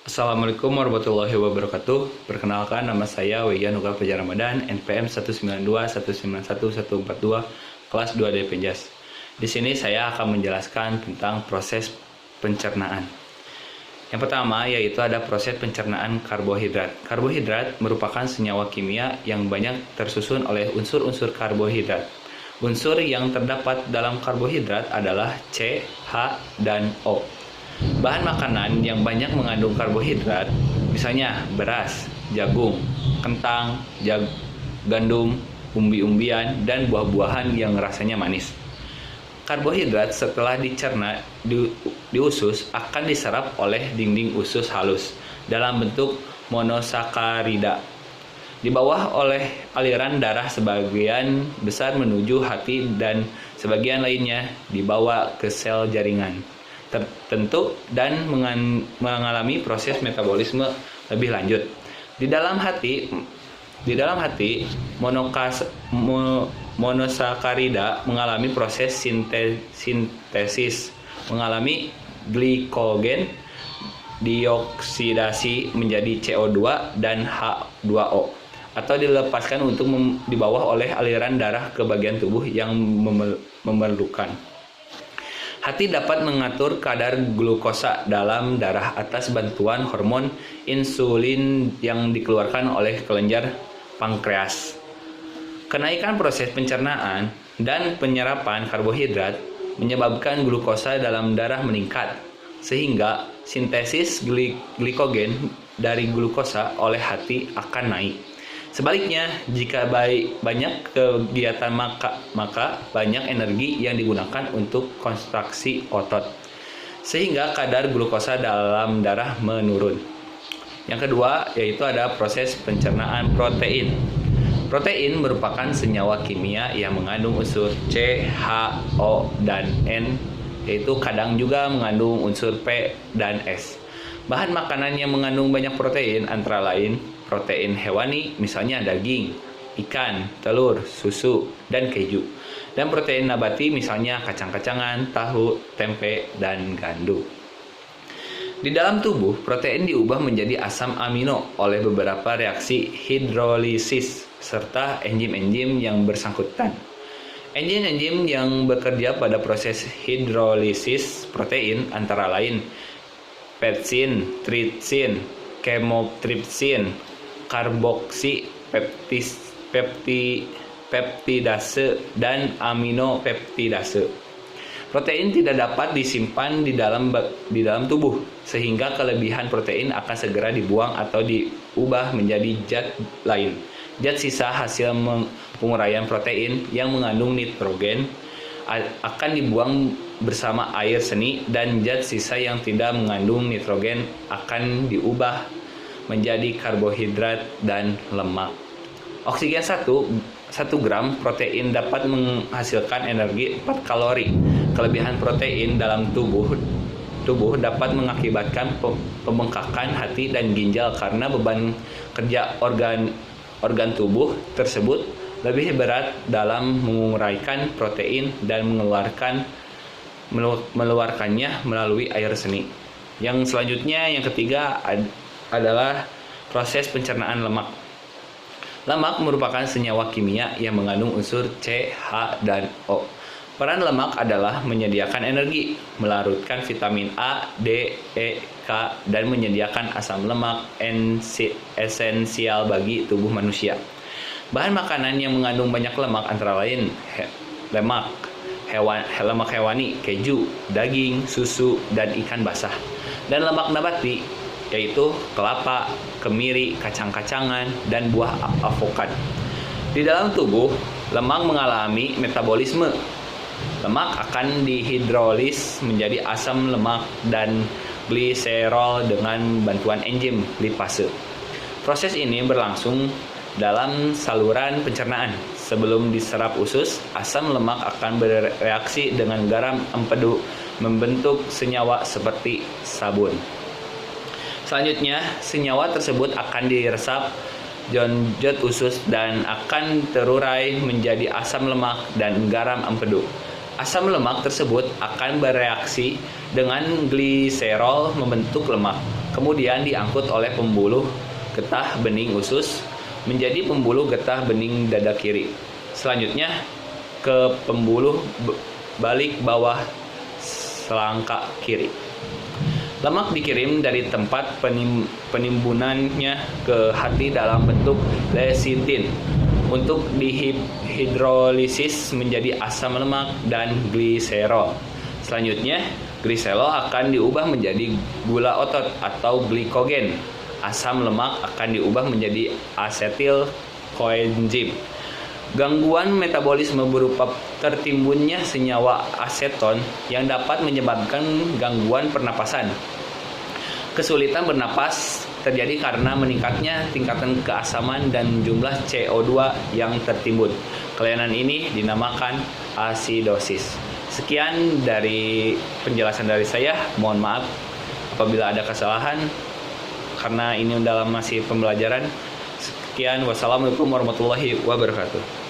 Assalamualaikum warahmatullahi wabarakatuh. Perkenalkan, nama saya Wiyan Nugra Fajar Ramadan, NPM 192191142, kelas 2D Penjas. Di sini saya akan menjelaskan tentang proses pencernaan. Yang pertama yaitu ada proses pencernaan karbohidrat. Karbohidrat merupakan senyawa kimia yang banyak tersusun oleh unsur-unsur karbohidrat. Unsur yang terdapat dalam karbohidrat adalah C, H, dan O. Bahan makanan yang banyak mengandung karbohidrat, misalnya beras, jagung, kentang, gandum, umbi-umbian, dan buah-buahan yang rasanya manis. Karbohidrat setelah dicerna di usus akan diserap oleh dinding usus halus dalam bentuk monosakarida. Dibawa oleh aliran darah sebagian besar menuju hati dan sebagian lainnya dibawa ke sel jaringan tertentu dan mengalami proses metabolisme lebih lanjut. Di dalam hati monosakarida mengalami proses sintesis, mengalami glikogen dioksidasi menjadi CO2 dan H2O, atau dilepaskan untuk di bawah oleh aliran darah ke bagian tubuh yang memerlukan. Hati dapat mengatur kadar glukosa dalam darah atas bantuan hormon insulin yang dikeluarkan oleh kelenjar pankreas. Kenaikan proses pencernaan dan penyerapan karbohidrat menyebabkan glukosa dalam darah meningkat, sehingga sintesis glikogen dari glukosa oleh hati akan naik. Sebaliknya, jika banyak kegiatan maka banyak energi yang digunakan untuk kontraksi otot, sehingga kadar glukosa dalam darah menurun. Yang kedua yaitu ada proses pencernaan protein. Protein merupakan senyawa kimia yang mengandung unsur C, H, O, dan N, yaitu kadang juga mengandung unsur P dan S. Bahan makanan yang mengandung banyak protein antara lain protein hewani, misalnya daging, ikan, telur, susu, dan keju. Dan protein nabati, misalnya kacang-kacangan, tahu, tempe, dan gandum. Di dalam tubuh, protein diubah menjadi asam amino oleh beberapa reaksi hidrolisis serta enzim-enzim yang bersangkutan. Enzim-enzim yang bekerja pada proses hidrolisis protein antara lain pepsin, tritsin, kemotripsin, karboksi peptidase, dan aminopeptidase. Protein tidak dapat disimpan di dalam tubuh, sehingga kelebihan protein akan segera dibuang atau diubah menjadi zat lain. Zat sisa hasil penguraian protein yang mengandung nitrogen akan dibuang bersama air seni, dan zat sisa yang tidak mengandung nitrogen akan diubah menjadi karbohidrat dan lemak. Oksigen 1 gram protein dapat menghasilkan energi 4 kalori. Kelebihan protein dalam tubuh dapat mengakibatkan pembengkakan hati dan ginjal karena beban kerja organ tubuh tersebut lebih berat dalam menguraikan protein dan mengeluarkannya melalui air seni. Yang selanjutnya, yang ketiga adalah proses pencernaan lemak. Lemak merupakan senyawa kimia yang mengandung unsur C, H, dan O. Peran lemak adalah menyediakan energi, melarutkan vitamin A, D, E, K, dan menyediakan asam lemak esensial bagi tubuh manusia. Bahan makanan yang mengandung banyak lemak antara lain lemak hewani, keju, daging, susu, dan ikan basah. Dan lemak nabati yaitu kelapa, kemiri, kacang-kacangan, dan buah avokat. Di dalam tubuh, lemak mengalami metabolisme. Lemak akan dihidrolis menjadi asam lemak dan gliserol dengan bantuan enzim lipase. Proses ini berlangsung dalam saluran pencernaan. Sebelum diserap usus, asam lemak akan bereaksi dengan garam empedu membentuk senyawa seperti sabun. Selanjutnya, senyawa tersebut akan diresap zat usus dan akan terurai menjadi asam lemak dan garam empedu. Asam lemak tersebut akan bereaksi dengan gliserol membentuk lemak. kemudian diangkut oleh pembuluh getah bening usus menjadi pembuluh getah bening dada kiri. Selanjutnya ke pembuluh balik bawah selangka kiri. Lemak dikirim dari tempat penimbunannya ke hati dalam bentuk lecitin untuk dihidrolisis menjadi asam lemak dan gliserol. Selanjutnya, gliserol akan diubah menjadi gula otot atau glikogen. Asam lemak akan diubah menjadi asetil koenzim. Gangguan metabolisme berupa tertimbunnya senyawa aseton yang dapat menyebabkan gangguan pernapasan. Kesulitan bernapas terjadi karena meningkatnya tingkatan keasaman dan jumlah CO2 yang tertimbun. Kelainan ini dinamakan asidosis. Sekian dari penjelasan dari saya. Mohon maaf apabila ada kesalahan karena ini dalam masih pembelajaran. Sekian, wassalamualaikum warahmatullahi wabarakatuh.